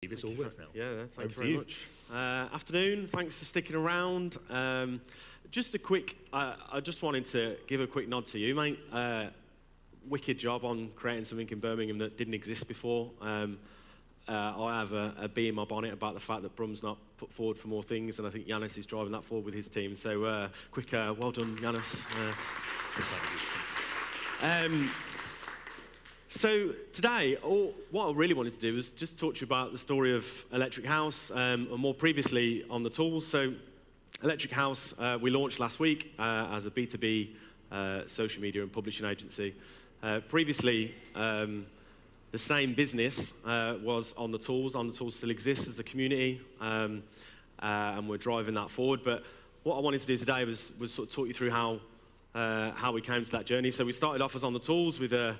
It's all works now. Yeah, thank you very much. Afternoon, thanks for sticking around. Just a quick, I just wanted to give a quick nod to you, mate. Wicked job on creating something in Birmingham that didn't exist before. I have a bee in my bonnet about the fact that Brum's not put forward for more things, and I think Yanis is driving that forward with his team. So quick, well done, Yanis. So today, what I really wanted to do was just talk to you about the story of Electric House, and more previously on the tools. So Electric House, we launched last week as a B2B social media and publishing agency. Previously, the same business was on the tools. On the tools still exists as a community, and we're driving that forward. But what I wanted to do today was sort of talk you through how we came to that journey. So we started off as on the tools with the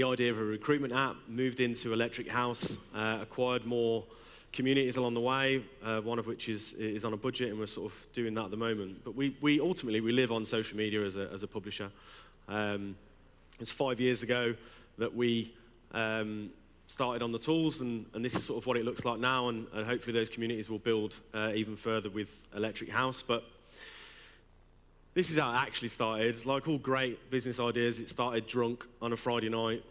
idea of a recruitment app, moved into Electric House, acquired more communities along the way, one of which is on a budget, and we're sort of doing that at the moment. But we ultimately live on social media as a publisher. It was 5 years ago that we started on the tools, and this is sort of what it looks like now, and hopefully those communities will build even further with Electric House. But this is how it actually started. Like all great business ideas, it started drunk on a Friday night.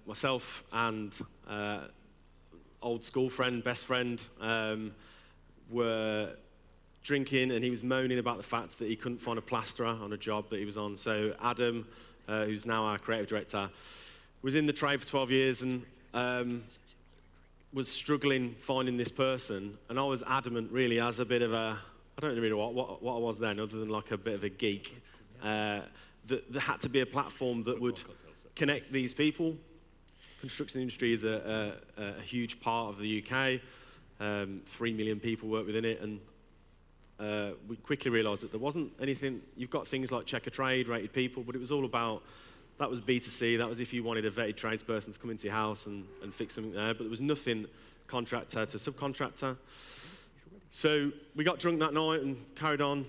Myself and old school friend, best friend, were drinking, and he was moaning about the fact that he couldn't find a plasterer on a job that he was on. So Adam, who's now our creative director, was in the trade for 12 years and was struggling finding this person. And I was adamant, really, as a bit of a, I don't really know what I was then, other than like a bit of a geek, that there had to be a platform that would connect these people. Construction industry is a huge part of the UK. 3 million people work within it, and we quickly realised that there wasn't anything. You've got things like Check a Trade, Rated People, but it was all about, that was B2C, that was if you wanted a vetted tradesperson to come into your house and fix something there, but there was nothing contractor to subcontractor. So we got drunk that night and carried on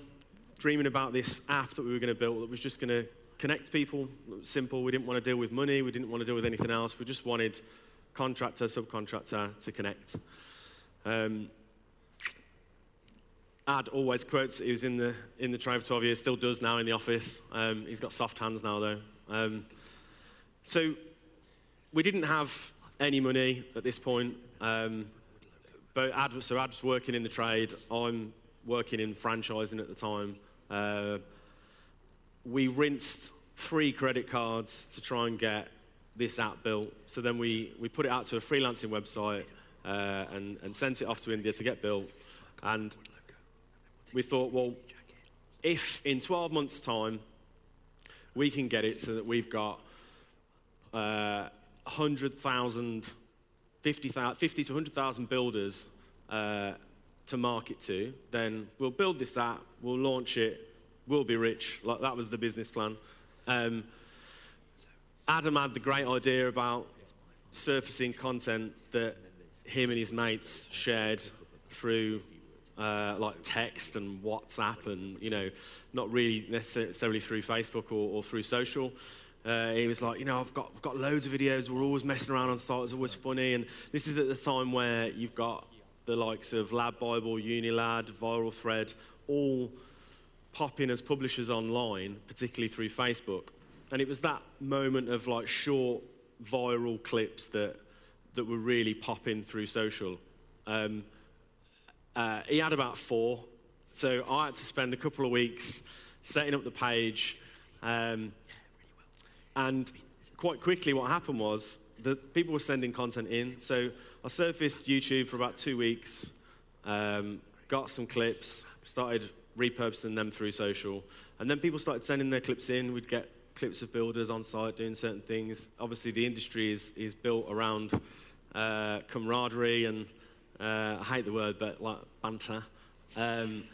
dreaming about this app that we were going to build that was just going to connect people. It was simple. We didn't want to deal with money. We didn't want to deal with anything else. We just wanted contractor, subcontractor to connect. Ad always quotes, he was in the trade for 12 years, still does now in the office. He's got soft hands now though. So we didn't have any money at this point. But Ad was working in the trade, I'm working in franchising at the time. We rinsed 3 credit cards to try and get this app built. So then we put it out to a freelancing website and sent it off to India to get built. And we thought, well, if in 12 months' time we can get it so that we've got 100,000 50 to 100,000 builders to market to, then we'll build this app, we'll launch it, we'll be rich. Like, that was the business plan. Adam had the great idea about surfacing content that him and his mates shared through like text and WhatsApp, and not really necessarily through Facebook or through social. He was like, I've got loads of videos. We're always messing around on site. It's always funny. And this is at the time where you've got the likes of Lad Bible, Unilad, Viral Thread, all popping as publishers online, particularly through Facebook. And it was that moment of like short viral clips that were really popping through social. He had about 4. So I had to spend a couple of weeks setting up the page. And quite quickly what happened was that people were sending content in. So I surfaced YouTube for about 2 weeks, got some clips, started repurposing them through social. And then people started sending their clips in. We'd get clips of builders on site doing certain things. Obviously the industry is built around camaraderie and, I hate the word, but like banter. And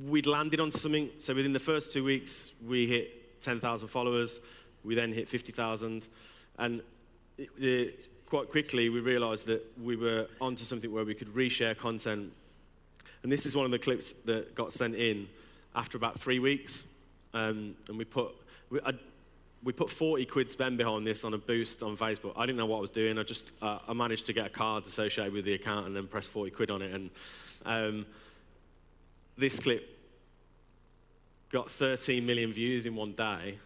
we'd landed on something. So within the first 2 weeks, we hit 10,000 followers. We then hit 50,000. And quite quickly, we realized that we were onto something where we could reshare content. And this is one of the clips that got sent in after about 3 weeks. And we put 40 quid spend behind this on a boost on Facebook. I didn't know what I was doing. I managed to get a card associated with the account and then press 40 quid on it. And this clip got 13 million views in one day.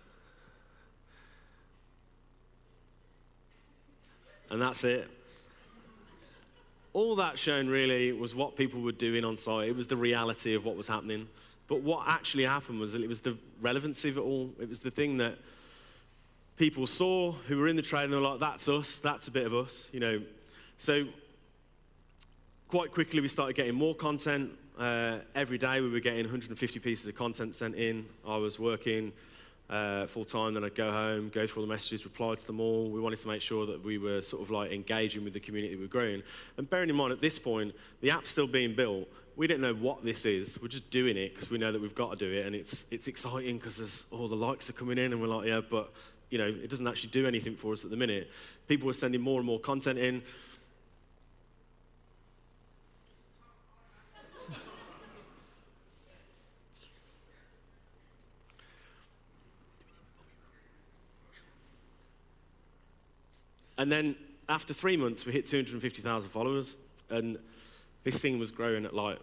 And that's it. All that shown really was what people were doing on site. It was the reality of what was happening. But what actually happened was that it was the relevancy of it all. It was the thing that people saw who were in the trade and they were like, that's us, that's a bit of us, you know. So quite quickly we started getting more content. Every day we were getting 150 pieces of content sent in. I was working full time, then I'd go home, go through all the messages, reply to them all. We wanted to make sure that we were sort of like engaging with the community we were growing. And bearing in mind at this point, the app's still being built. We didn't know what this is. We're just doing it because we know that we've got to do it, and it's exciting because all the likes are coming in, and we're like, yeah, but you know, it doesn't actually do anything for us at the minute. People were sending more and more content in. And then after 3 months, we hit 250,000 followers, and this thing was growing at like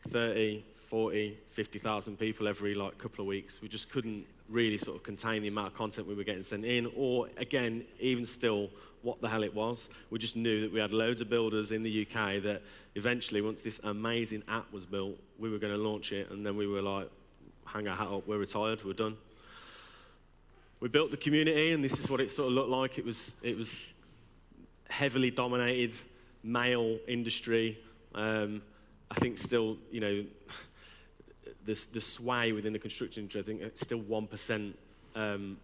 30, 40, 50,000 people every like couple of weeks. We just couldn't really sort of contain the amount of content we were getting sent in, or again, even still, what the hell it was. We just knew that we had loads of builders in the UK that eventually, once this amazing app was built, we were going to launch it, and then we were like, hang our hat up, we're retired, we're done. We built the community, and this is what it sort of looked like. It was heavily dominated male industry. I think still, you know, the sway within the construction industry, I think it's still 1%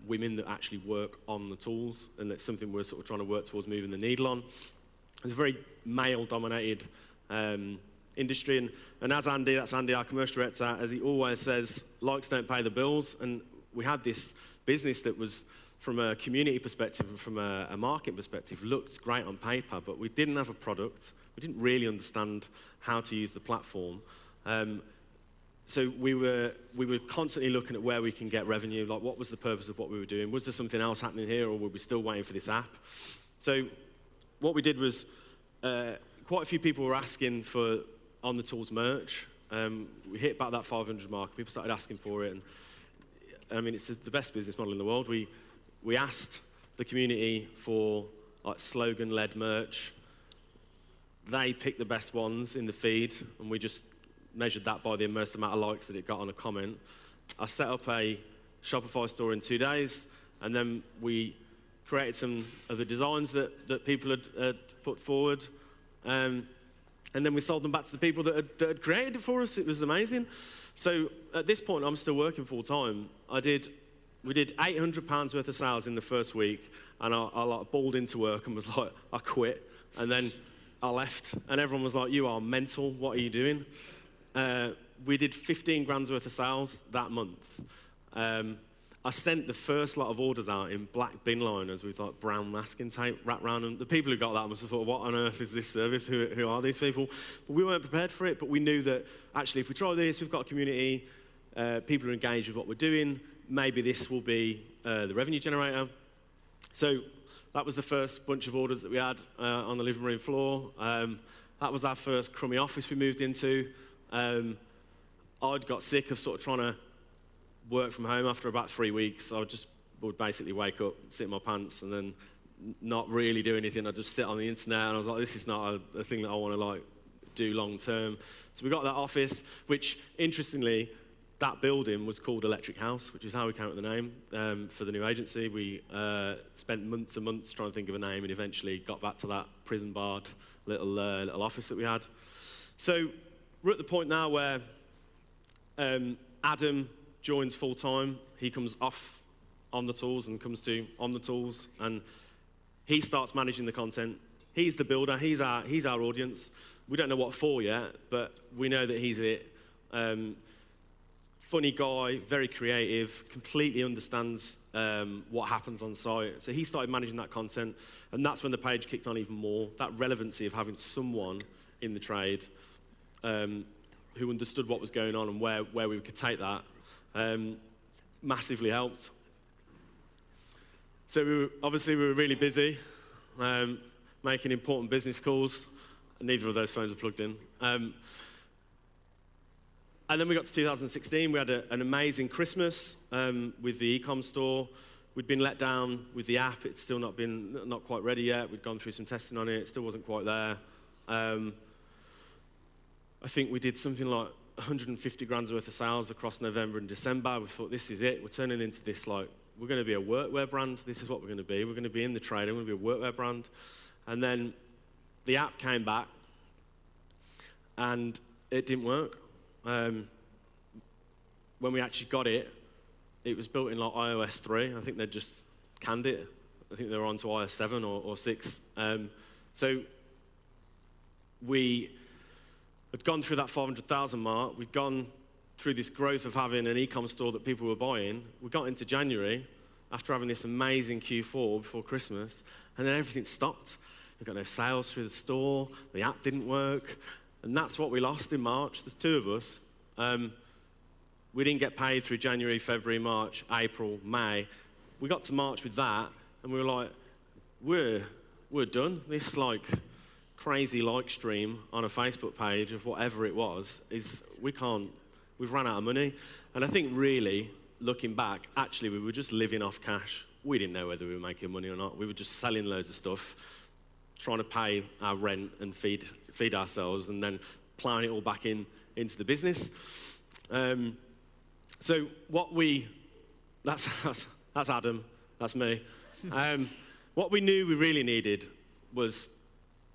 women that actually work on the tools, and that's something we're sort of trying to work towards moving the needle on. It's a very male-dominated industry, and as Andy, that's Andy, our commercial director, as he always says, likes don't pay the bills, and we had this business that was, from a community perspective and from a market perspective, looked great on paper, but we didn't have a product. We didn't really understand how to use the platform. So we were constantly looking at where we can get revenue, like what was the purpose of what we were doing? Was there something else happening here, or were we still waiting for this app? So what we did was, quite a few people were asking for on the tools merch. We hit about that 500 mark. People started asking for it, and I mean, it's the best business model in the world. We asked the community for like slogan-led merch. They picked the best ones in the feed, and we just measured that by the immense amount of likes that it got on a comment. I set up a Shopify store in 2 days, and then we created some of the designs that people had put forward, and then we sold them back to the people that had created it for us. It was amazing. So at this point, I'm still working full time. We did £800 worth of sales in the first week, and I like balled into work and was like, I quit, and then I left, and everyone was like, you are mental, what are you doing? We did 15 grand's worth of sales that month. I sent the first lot of orders out in black bin liners with like brown masking tape wrapped around them. The people who got that must have thought, what on earth is this service? Who are these people? But we weren't prepared for it, but we knew that actually if we try this, we've got a community, people are engaged with what we're doing, maybe this will be the revenue generator. So that was the first bunch of orders that we had on the living room floor. That was our first crummy office we moved into. I'd got sick of sort of trying to work from home after about 3 weeks. I would basically wake up, sit in my pants, and then not really do anything. I'd just sit on the internet, and I was like, this is not a thing that I want to like do long term. So we got that office, which interestingly, that building was called Electric House, which is how we came up with the name for the new agency. We spent months and months trying to think of a name, and eventually got back to that prison-barred little office that we had. So we're at the point now where Adam joins full-time. He comes off On the Tools and comes to On the Tools, and he starts managing the content. He's the builder. He's our audience. We don't know what for yet, but we know that he's it. Funny guy, very creative, completely understands what happens on site. So he started managing that content, and that's when the page kicked on even more. That relevancy of having someone in the trade who understood what was going on and where we could take that massively helped. So obviously we were really busy, making important business calls. Neither of those phones are plugged in. And then we got to 2016. We had an amazing Christmas with the e-com store. We'd been let down with the app. It's still not quite ready yet. We'd gone through some testing on it. It still wasn't quite there. I think we did something like 150 grand's worth of sales across November and December. We thought, this is it. We're turning into this, like, we're going to be a workwear brand. This is what we're going to be. We're going to be in the trade. We're going to be a workwear brand. And then the app came back, and it didn't work. When we actually got it, it was built in like iOS 3. I think they just canned it. I think they were on to iOS 7 or 6. So we had gone through that 500,000 mark. We'd gone through this growth of having an e-com store that people were buying. We got into January after having this amazing Q4 before Christmas, and then everything stopped. We got no sales through the store. The app didn't work, and that's what we lost in March. There's two of us. We didn't get paid through January, February, March, April, May. We got to March with that, and we were like, we're done. This like crazy like stream on a Facebook page of whatever it was we've run out of money. And I think really, looking back, actually we were just living off cash. We didn't know whether we were making money or not. We were just selling loads of stuff, trying to pay our rent and feed ourselves, and then plowing it all back into the business. So that's Adam, that's me. What we knew we really needed was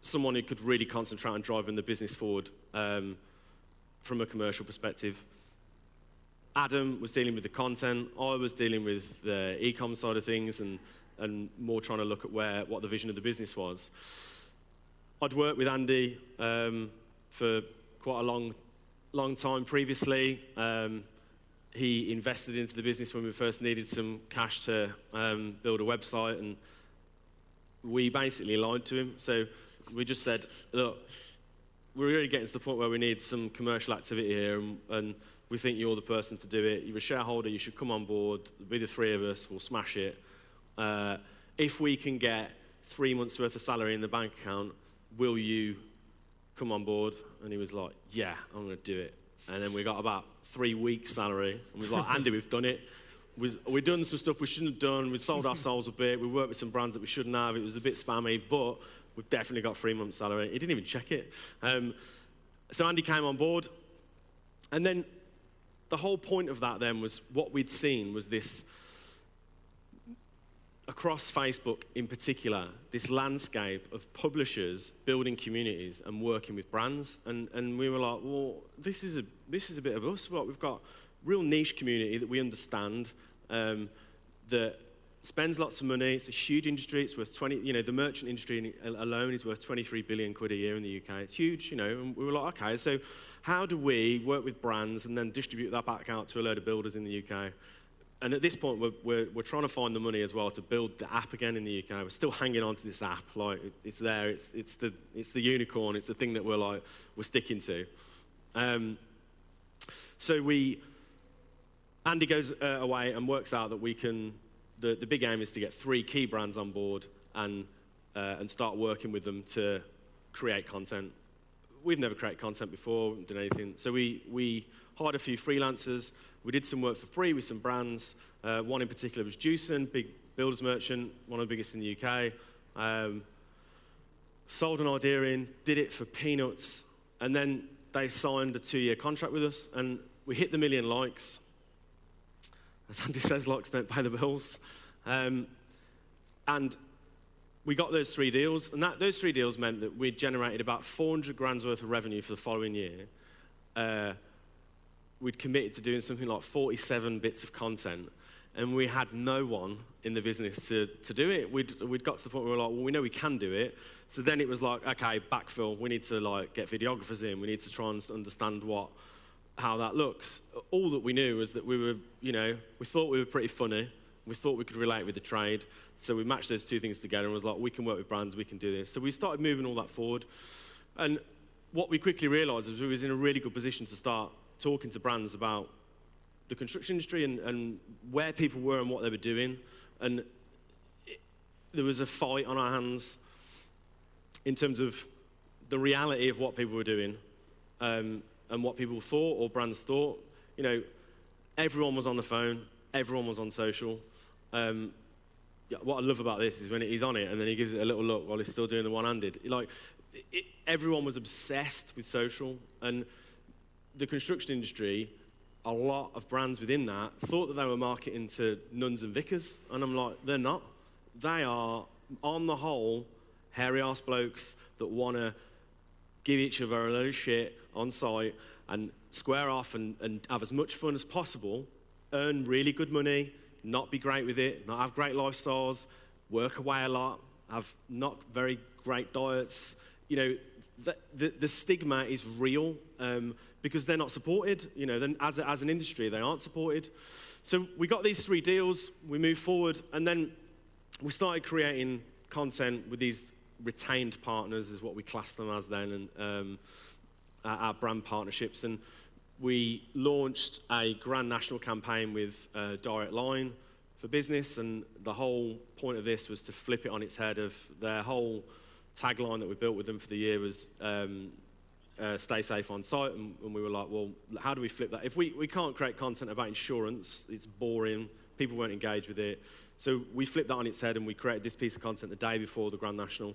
someone who could really concentrate on driving the business forward from a commercial perspective. Adam was dealing with the content. I was dealing with the e-com side of things and more trying to look at what the vision of the business was. I'd worked with Andy for quite a long time previously. He invested into the business when we first needed some cash to build a website, and we basically lied to him. So we just said, look, we're really getting to the point where we need some commercial activity here, and we think you're the person to do it. You're a shareholder, you should come on board. Be the three of us, we'll smash it. If we can get 3 months worth of salary in the bank account, will you come on board? And he was like, yeah, I'm going to do it. And then we got about 3 weeks salary, and we was like, Andy, we've done it. We've done some stuff we shouldn't have done. We sold our souls a bit. We worked with some brands that we shouldn't have. It was a bit spammy, but we've definitely got 3 months salary. He didn't even check it. So Andy came on board, and then the whole point of that then was what we'd seen was this, across Facebook in particular, this landscape of publishers building communities and working with brands. And we were like, well, this is a bit of us. Well, we've got real niche community that we understand, that spends lots of money. It's a huge industry. It's worth the merchant industry alone is worth 23 billion quid a year in the UK. It's huge, and we were like, okay, so how do we work with brands and then distribute that back out to a load of builders in the UK? And at this point, we're trying to find the money as well to build the app again in the UK. We're still hanging on to this app, like it's there. It's the unicorn. It's the thing that we're sticking to. So Andy goes away and works out that we can. The big aim is to get 3 key brands on board and start working with them to create content. We've never created content before, done anything. So we hired a few freelancers. We did some work for free with some brands. One in particular was Juicen, big builders merchant, one of the biggest in the UK. Sold an idea in, did it for peanuts, and then they signed a 2-year contract with us, and we hit the 1 million likes. As Andy says, likes don't pay the bills. And we got those 3 deals, and those 3 deals meant that we'd generated about 400 grand's worth of revenue for the following year. We'd committed to doing something like 47 bits of content, and we had no one in the business to do it. We'd got to the point where we were like, well, we know we can do it. So then it was like, okay, backfill. We need to get videographers in. We need to try and understand how that looks. All that we knew was that we were, we thought we were pretty funny. We thought we could relate with the trade. So we matched those 2 things together and was like, we can work with brands, we can do this. So we started moving all that forward. And what we quickly realized was we was in a really good position to start talking to brands about the construction industry and where people were and what they were doing. And there was a fight on our hands in terms of the reality of what people were doing, and what people thought or brands thought. You know, everyone was on the phone, everyone was on social. Yeah, what I love about this is when he's on it and then he gives it a little look while he's still doing the one-handed. Like, everyone was obsessed with social, and the construction industry, a lot of brands within that thought that they were marketing to nuns and vicars, and I'm like, they're not. They are, on the whole, hairy-ass blokes that want to give each other a load of shit on site and square off and have as much fun as possible, earn really good money, not be great with it, not have great lifestyles, work away a lot, have not very great diets. You know, the stigma is real, because they're not supported. You know, then as an industry, they aren't supported. So we got these 3 deals, we moved forward, and then we started creating content with these retained partners, is what we classed them as then, and our brand partnerships. And we launched a grand national campaign with Direct Line for business, and the whole point of this was to flip it on its head. Of their whole tagline that we built with them for the year was stay safe on site, and we were like, well, how do we flip that? If we can't create content about insurance, it's boring, people won't engage with it. So we flipped that on its head and we created this piece of content the day before the Grand National.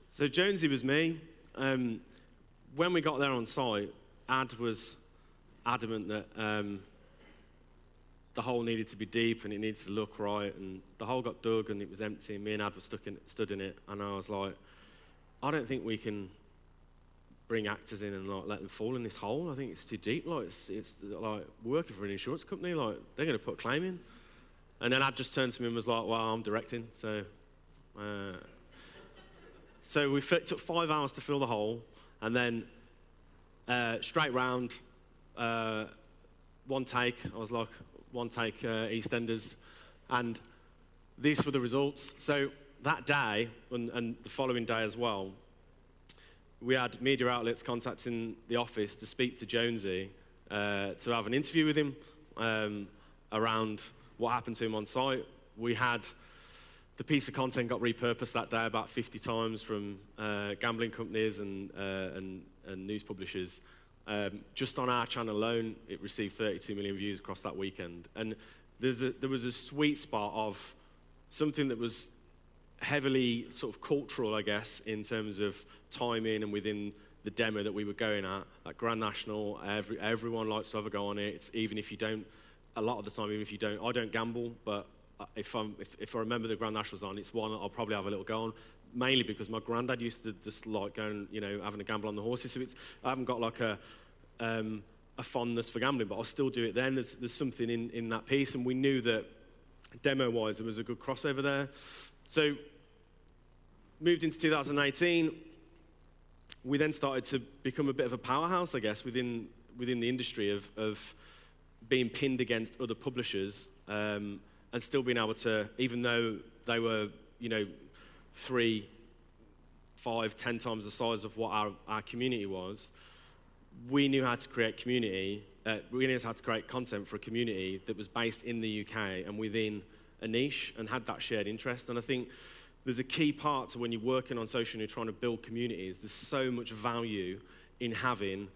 So Jonesy was me. When we got there on site, Ad was adamant that the hole needed to be deep and it needed to look right, and the hole got dug and it was empty, and me and Ad were stood in it, and I was like, I don't think we can bring actors in and like let them fall in this hole. I think it's too deep. Like it's like we're working for an insurance company. Like they're going to put a claim in. And then Ad just turned to me and was like, well, I'm directing, so. So we took 5 hours to fill the hole, and then straight round, one take. I was like, one take EastEnders, and these were the results. So that day, and the following day as well, we had media outlets contacting the office to speak to Jonesy, to have an interview with him around what happened to him on site. We had the piece of content got repurposed that day about 50 times from gambling companies and news publishers. Just on our channel alone, it received 32 million views across that weekend. And there was a sweet spot of something that was heavily sort of cultural, I guess, in terms of timing and within the demo that we were going at. Like Grand National, everyone likes to have a go on it. It's, even if you don't, a lot of the time, even if you don't, I don't gamble, but if I remember the Grand National's on, it's one I'll probably have a little go on, mainly because my granddad used to just like going, having a gamble on the horses. So I haven't got like a fondness for gambling, but I'll still do it then. There's something in that piece, and we knew that demo-wise there was a good crossover there. So moved into 2018, we then started to become a bit of a powerhouse, I guess, within the industry of being pinned against other publishers, and still being able to, even though they were, 3, 5, 10 times the size of what our community was, we knew how to create community. We knew how to create content for a community that was based in the UK and within a niche and had that shared interest. And I think there's a key part to when you're working on social and you're trying to build communities. There's so much value in having.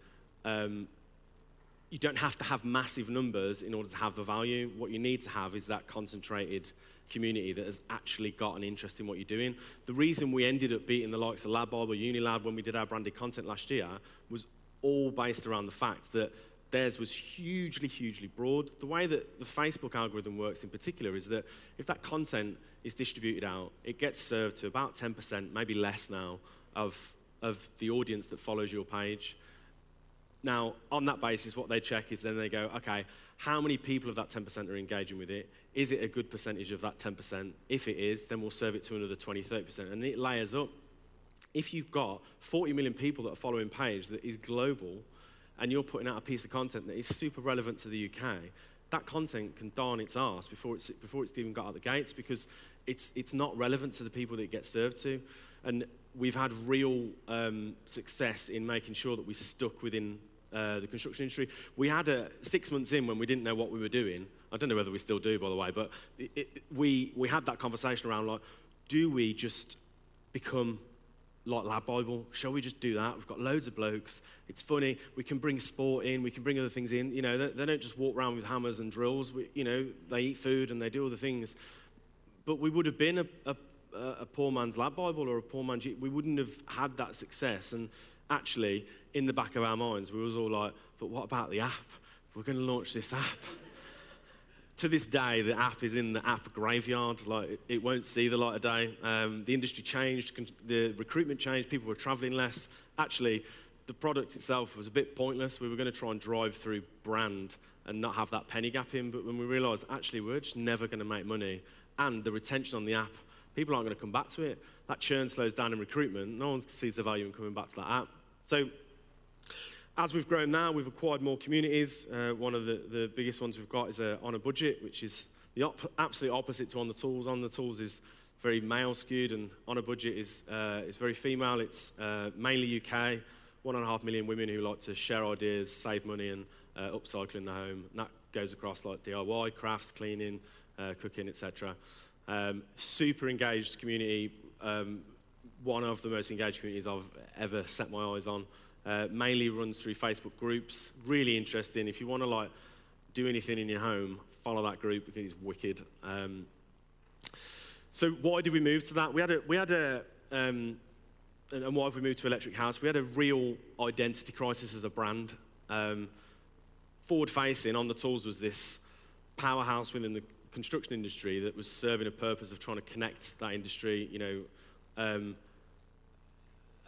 You don't have to have massive numbers in order to have the value. What you need to have is that concentrated community that has actually got an interest in what you're doing. The reason we ended up beating the likes of LabBob or Unilab when we did our branded content last year was all based around the fact that theirs was hugely, hugely broad. The way that the Facebook algorithm works in particular is that if that content is distributed out, it gets served to about 10%, maybe less now, of the audience that follows your page. Now, on that basis, what they check is then they go, okay, how many people of that 10% are engaging with it? Is it a good percentage of that 10%? If it is, then we'll serve it to another 20, 30%. And it layers up. If you've got 40 million people that are following page that is global, and you're putting out a piece of content that is super relevant to the UK, that content can die on its arse before it's even got out the gates, because it's not relevant to the people that it gets served to. And we've had real success in making sure that we stuck within the construction industry. We had 6 months in when we didn't know what we were doing. I don't know whether we still do, by the way, but we had that conversation around, like, do we just become like Lab Bible? Shall we just do that? We've got loads of blokes. It's funny. We can bring sport in. We can bring other things in. You know, they don't just walk around with hammers and drills. You know, they eat food and they do other things. But we would have been a poor man's Lab Bible or a poor man's... We wouldn't have had that success. And actually, in the back of our minds, we was all like, but what about the app? We're going to launch this app. To this day, the app is in the app graveyard. Like, it won't see the light of day. The industry changed, the recruitment changed, people were traveling less. Actually, the product itself was a bit pointless. We were going to try and drive through brand and not have that penny gap in, but when we realised, actually, we're just never going to make money, and the retention on the app, people aren't going to come back to it. That churn slows down in recruitment. No one sees the value in coming back to that app. So, as we've grown now, we've acquired more communities. One of the biggest ones we've got is On a Budget, which is the absolute opposite to On the Tools. On the Tools is very male skewed, and On a Budget is very female. It's mainly UK, 1.5 million women who like to share ideas, save money, and upcycle in the home. And that goes across like DIY, crafts, cleaning, cooking, etc. Super engaged community. One of the most engaged communities I've ever set my eyes on. Mainly runs through Facebook groups. Really interesting. If you want to like do anything in your home, follow that group because it's wicked. So why did we move to that? And why have we moved to Electric House? We had a real identity crisis as a brand. Forward-facing, On the Tools was this powerhouse within the construction industry that was serving a purpose of trying to connect that industry, you know.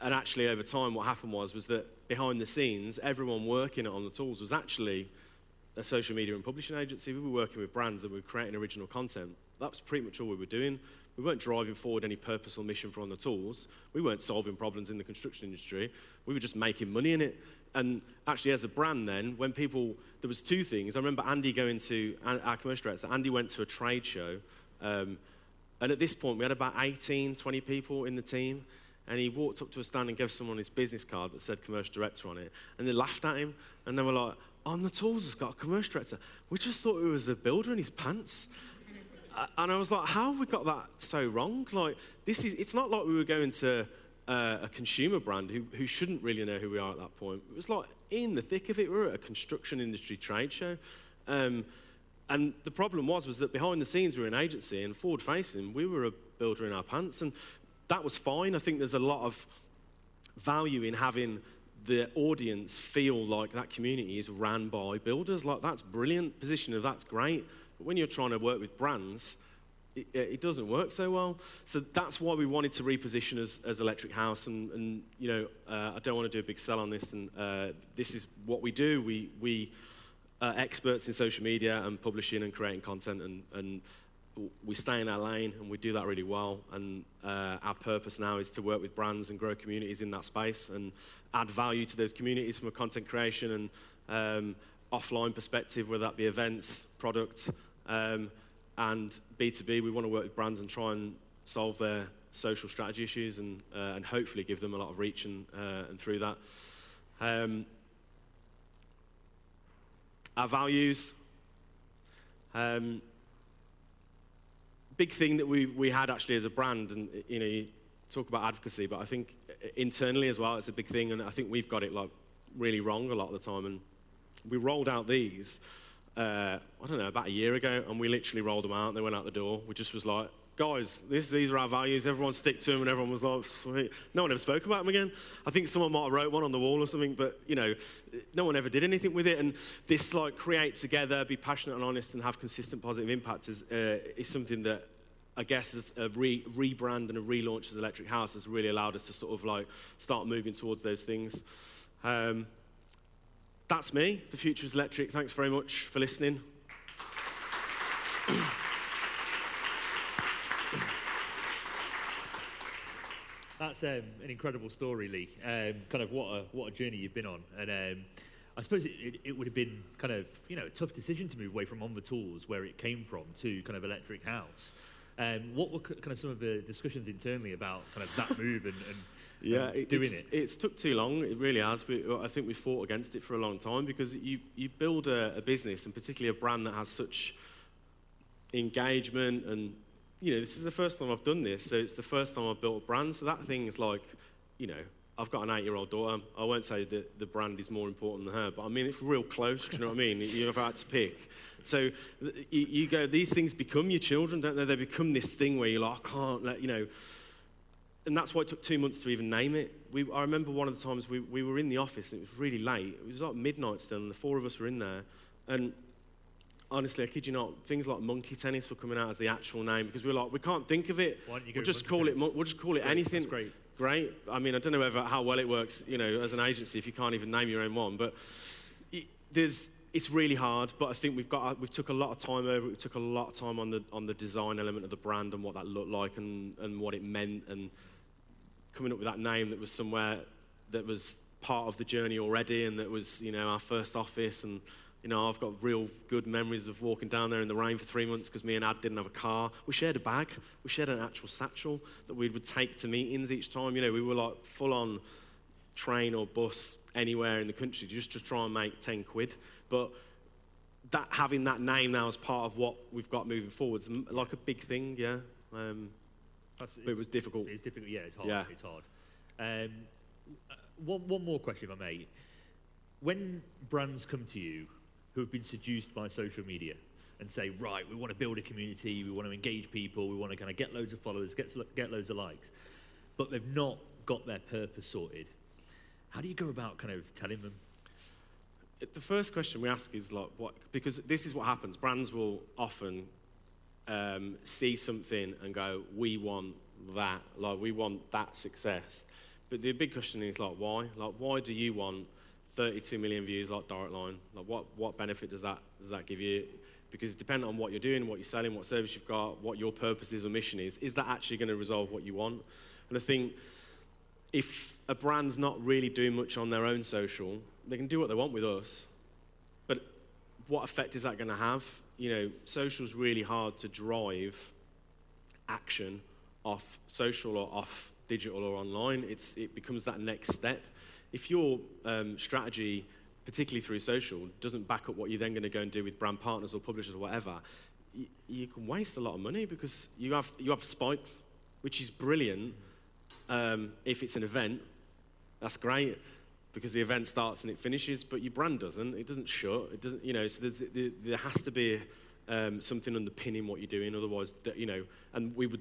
And actually, over time, what happened was that behind the scenes, everyone working On the Tools was actually a social media and publishing agency. We were working with brands and we were creating original content. That was pretty much all we were doing. We weren't driving forward any purpose or mission for On the Tools. We weren't solving problems in the construction industry. We were just making money in it. And actually, as a brand then, when people, there was two things. I remember Andy going to, our commercial director, Andy went to a trade show. And at this point, we had about 18, 20 people in the team. And he walked up to a stand and gave someone his business card that said commercial director on it. And they laughed at him. And they were like, On the Tools has got a commercial director. We just thought it was a builder in his pants. And I was like, how have we got that so wrong? Like, it's not like we were going to a consumer brand who shouldn't really know who we are at that point. It was like in the thick of it. We were at a construction industry trade show. And the problem was that behind the scenes we were an agency, and forward facing, we were a builder in our pants. And that was fine. I think there's a lot of value in having the audience feel like that community is ran by builders. Like, that's brilliant. Position of that's great. But when you're trying to work with brands, it doesn't work so well. So that's why we wanted to reposition as Electric House. And you know, I don't want to do a big sell on this. And this is what we do. We are experts in social media and publishing and creating content, and we stay in our lane, and we do that really well. And our purpose now is to work with brands and grow communities in that space and add value to those communities from a content creation and offline perspective, whether that be events, product, and B2B. We want to work with brands and try and solve their social strategy issues and hopefully give them a lot of reach and through that. Our values. Big thing that we had actually as a brand, and you know, you talk about advocacy, but I think internally as well, it's a big thing, and I think we've got it like really wrong a lot of the time. And we rolled out these, I don't know, about a year ago, and we literally rolled them out, and they went out the door. We just was like, guys, these are our values, everyone stick to them, and everyone was like, sweet. No one ever spoke about them again. I think someone might have wrote one on the wall or something, but you know, no one ever did anything with it. And this like create together, be passionate and honest, and have consistent positive impact is something that I guess as a rebrand and a relaunch as Electric House has really allowed us to sort of like start moving towards those things. that's me. The future is electric. Thanks very much for listening. That's an incredible story, Lee. Kind of what a journey you've been on, and I suppose it would have been kind of a tough decision to move away from On the Tools, where it came from, to kind of Electric House. What were kind of some of the discussions internally about kind of that move and doing it? It's took too long. It really has. I think we fought against it for a long time, because you build a business, and particularly a brand that has such engagement, and this is the first time I've done this, so it's the first time I've built a brand. So that thing is like, I've got an 8-year-old daughter. I won't say that the brand is more important than her, but I mean, it's real close, do you know what I mean? You've had to pick. So you go, these things become your children, don't they? They become this thing where you're like, I can't let, and that's why it took 2 months to even name it. I remember one of the times we were in the office, and it was really late. It was like midnight still, and the 4 of us were in there. And honestly, I kid you not, things like Monkey Tennis were coming out as the actual name, because we were like, we can't think of it. We'll just call it anything. That's great. I mean, I don't know how well it works, as an agency, if you can't even name your own one. But it's really hard. But I think we've took a lot of time over it. We took a lot of time on the design element of the brand and what that looked like and what it meant, and coming up with that name that was somewhere that was part of the journey already, and that was our first office. And I've got real good memories of walking down there in the rain for 3 months, because me and Ad didn't have a car. We shared a bag. We shared an actual satchel that we would take to meetings each time. We were like full on train or bus anywhere in the country just to try and make 10 quid. But having that name now as part of what we've got moving forward is like a big thing, yeah. But it was difficult. It's difficult, yeah, it's hard. Yeah. It's hard. One more question, if I may. When brands come to you who have been seduced by social media and say, right, we want to build a community, we want to engage people, we want to kind of get loads of followers, get loads of likes, but they've not got their purpose sorted, how do you go about kind of telling them? The first question we ask is like, what? Because this is what happens. Brands will often see something and go, we want that, like we want that success. But the big question is like, why? Like, why do you want 32 million views like Direct Line? Like, what benefit does that give you? Because it's dependent on what you're doing, what you're selling, what service you've got, what your purpose is or mission is. Is that actually going to resolve what you want? And I think if a brand's not really doing much on their own social, they can do what they want with us. But what effect is that going to have? Social's really hard to drive action off social or off digital or online. It becomes that next step. If your strategy, particularly through social, doesn't back up what you're then going to go and do with brand partners or publishers or whatever, you can waste a lot of money, because you have spikes, which is brilliant. If it's an event, that's great, because the event starts and it finishes, but your brand doesn't. It doesn't shut. It doesn't. So there has to be something underpinning what you're doing. Otherwise, and we'd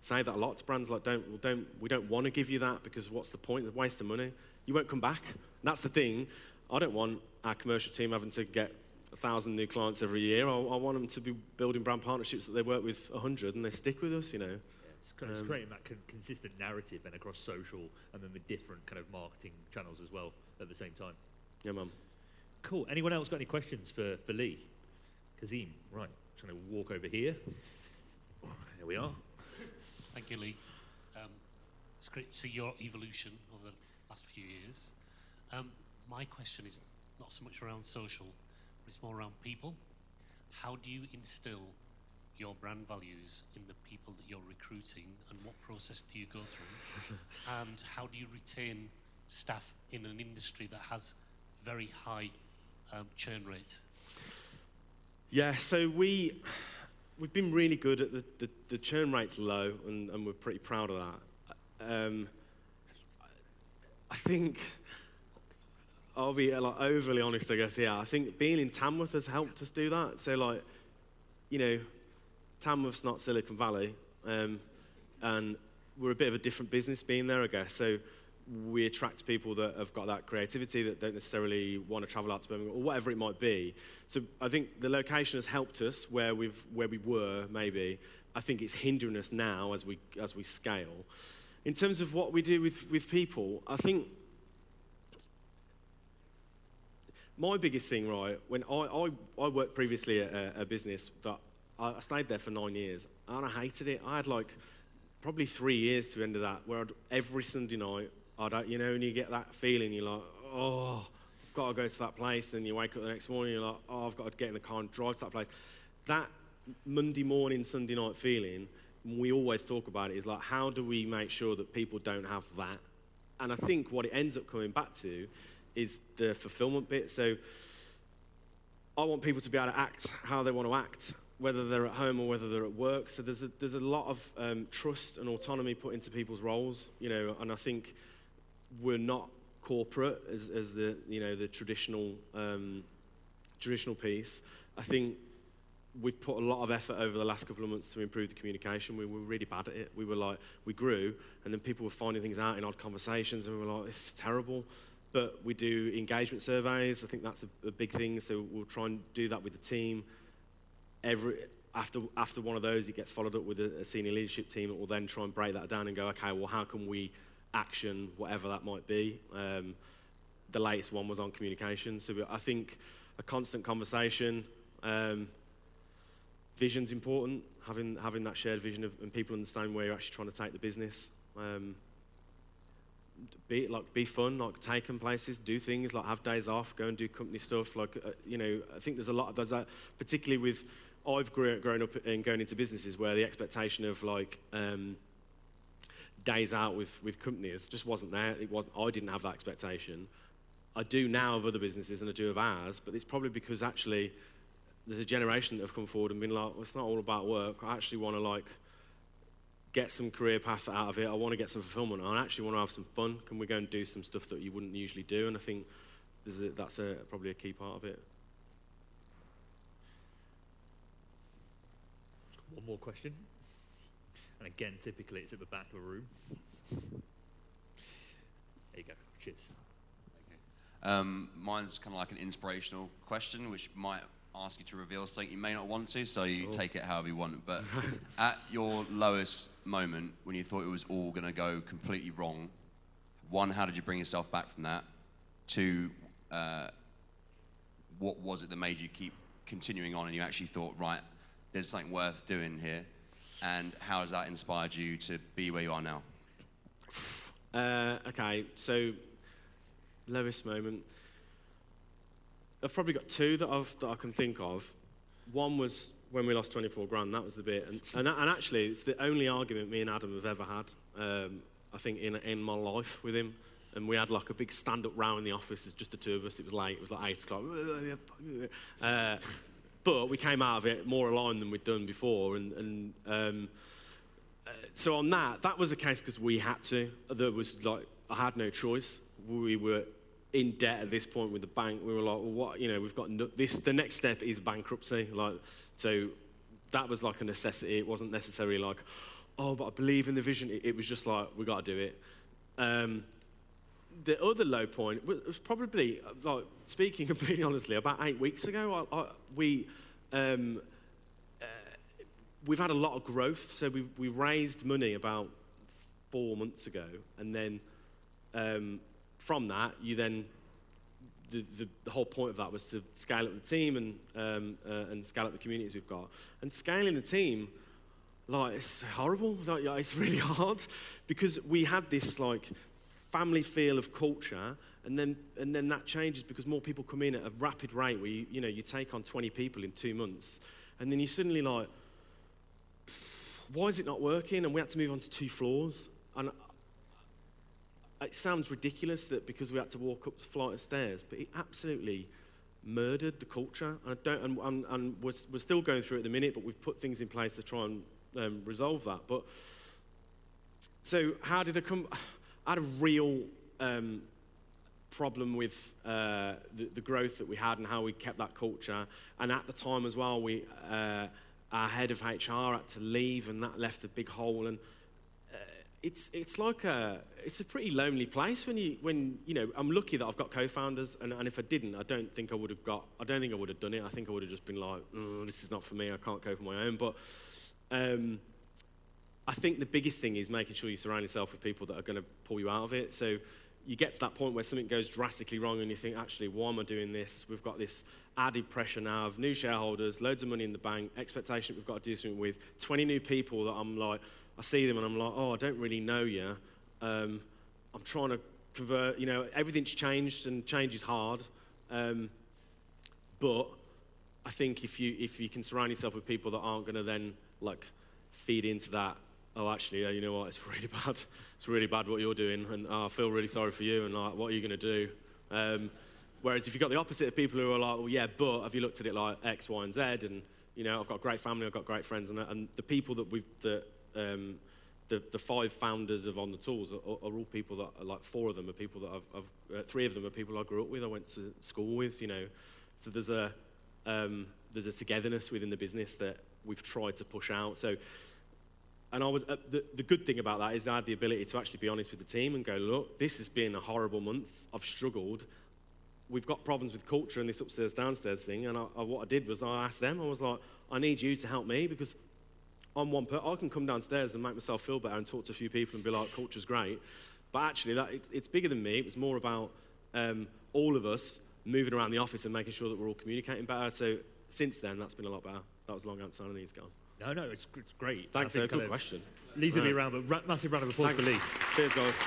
say that a lot to brands, like, we don't want to give you that, because what's the point? It's a waste of money. You won't come back. That's the thing. I don't want our commercial team having to get 1,000 new clients every year. I want them to be building brand partnerships that they work with 100 and they stick with us. Yeah, it's kind of creating that consistent narrative then across social and then the different kind of marketing channels as well at the same time. Yeah, man. Cool. Anyone else got any questions for Lee? Kazim, right. Trying to walk over here. There we are. Thank you, Lee. It's great to see your evolution over the last few years. My question is not so much around social, but it's more around people. How do you instill your brand values in the people that you're recruiting, and what process do you go through? And how do you retain staff in an industry that has very high churn rate? Yeah, so we've been really good at the churn rate's low, and we're pretty proud of that. I think, I'll be like overly honest, I guess, yeah. I think being in Tamworth has helped us do that. So like, Tamworth's not Silicon Valley, and we're a bit of a different business being there, I guess. So we attract people that have got that creativity, that don't necessarily want to travel out to Birmingham or whatever it might be. So I think the location has helped us where we were, maybe. I think it's hindering us now as we scale. In terms of what we do with people, I think my biggest thing, right, when I worked previously at a business that I stayed there for 9 years, and I hated it. I had like probably 3 years to the end of that, where every Sunday night, you know, when you get that feeling, you're like, oh, I've got to go to that place, and you wake up the next morning, you're like, oh, I've got to get in the car and drive to that place. That Monday morning, Sunday night feeling, we always talk about it, is like, how do we make sure that people don't have that? And I think what it ends up coming back to is the fulfillment bit. So I want people to be able to act how they want to act, whether they're at home or whether they're at work. So there's a lot of trust and autonomy put into people's roles, you know, and I think we're not corporate as the, you know, the traditional piece. I think we've put a lot of effort over the last couple of months to improve the communication. We were really bad at it. We grew, and then people were finding things out in odd conversations, and we were like, this is terrible. But we do engagement surveys. I think that's a big thing, so we'll try and do that with the team. After one of those, it gets followed up with a senior leadership team that will then try and break that down and go, okay, well, how can we action whatever that might be? The latest one was on communication. So I think a constant conversation, vision's important, having that shared vision and people understand where you're actually trying to take the business. Be fun, like take them places, do things, like have days off, go and do company stuff. Like you know, I think there's that, particularly with I've grown up and going into businesses where the expectation of like days out with companies just wasn't there. I didn't have that expectation. I do now of other businesses and I do of ours, but it's probably because actually there's a generation that have come forward and been like, well, it's not all about work. I actually want to like get some career path out of it. I want to get some fulfillment. I actually want to have some fun. Can we go and do some stuff that you wouldn't usually do? And I think that's probably a key part of it. One more question. And again, typically it's at the back of the room. There you go. Cheers. Mine's kind of like an inspirational question, which might ask you to reveal something you may not want to, so you take it however you want. But at your lowest moment, when you thought it was all going to go completely wrong, one, how did you bring yourself back from that? Two, what was it that made you keep continuing on and you actually thought, right, there's something worth doing here? And how has that inspired you to be where you are now? Okay, so lowest moment. I've probably got two that I can think of. One was when we lost 24 grand. That was the bit, and actually, it's the only argument me and Adam have ever had. I think in my life with him, and we had like a big stand-up row in the office. It's just the two of us. It was late. It was like 8 o'clock. But we came out of it more aligned than we'd done before, and so on that was the case because we had to. There was like I had no choice. We were in debt at this point with the bank. We were like, well, what, you know, we've got this. The next step is bankruptcy. Like, so that was like a necessity. It wasn't necessarily like, oh, but I believe in the vision. It was just like, we got to do it. The other low point was probably, like, speaking completely honestly, about 8 weeks ago. We've had a lot of growth. So we raised money about 4 months ago, and then from that, you then the whole point of that was to scale up the team and scale up the communities we've got. And scaling the team, like, it's horrible. Like, yeah, it's really hard because we had this like family feel of culture, and then that changes because more people come in at a rapid rate. Where you take on 20 people in 2 months, and then you suddenly like, why is it not working? And we had to move on to 2 floors, and it sounds ridiculous that because we had to walk up the flight of stairs, but it absolutely murdered the culture. And we're still going through it at the minute, but we've put things in place to try and resolve that. But so how did I come? I had a real problem with the growth that we had and how we kept that culture. And at the time as well, our head of HR had to leave, and that left a big hole. And it's like it's a pretty lonely place when you know. I'm lucky that I've got co-founders, and if I didn't, I don't think I would have done it. I think I would have just been like, this is not for me. I can't cope on my own. But I think the biggest thing is making sure you surround yourself with people that are going to pull you out of it. So you get to that point where something goes drastically wrong and you think, actually, why am I doing this? We've got this added pressure now of new shareholders, loads of money in the bank, expectation we've got to do something with, 20 new people that I'm like, I see them and I'm like, oh, I don't really know you. I'm trying to convert, you know, everything's changed and change is hard. But I think if you can surround yourself with people that aren't going to then like feed into that, oh, actually, you know what, it's really bad. It's really bad what you're doing, and I feel really sorry for you, and like, what are you going to do? Whereas if you've got the opposite of people who are like, well, yeah, but have you looked at it like X, Y, and Z? And, you know, I've got a great family, I've got great friends, and the people that the 5 founders of On the Tools are all people that are like 4 of them are people that 3 of them are people I grew up with, I went to school with, you know. So there's a togetherness within the business that we've tried to push out. So, and I was the good thing about that is I had the ability to actually be honest with the team and go, look, this has been a horrible month. I've struggled. We've got problems with culture and this upstairs downstairs thing. And what I did was I asked them. I was like, I need you to help me because I'm one person. I can come downstairs and make myself feel better and talk to a few people and be like, culture's great. But actually, it's bigger than me. It was more about all of us moving around the office and making sure that we're all communicating better. So since then, that's been a lot better. That was a long answer. I need to go. No, it's great. Thanks, good question. Lee's going to be around, but massive round of applause for Lee. Cheers, guys.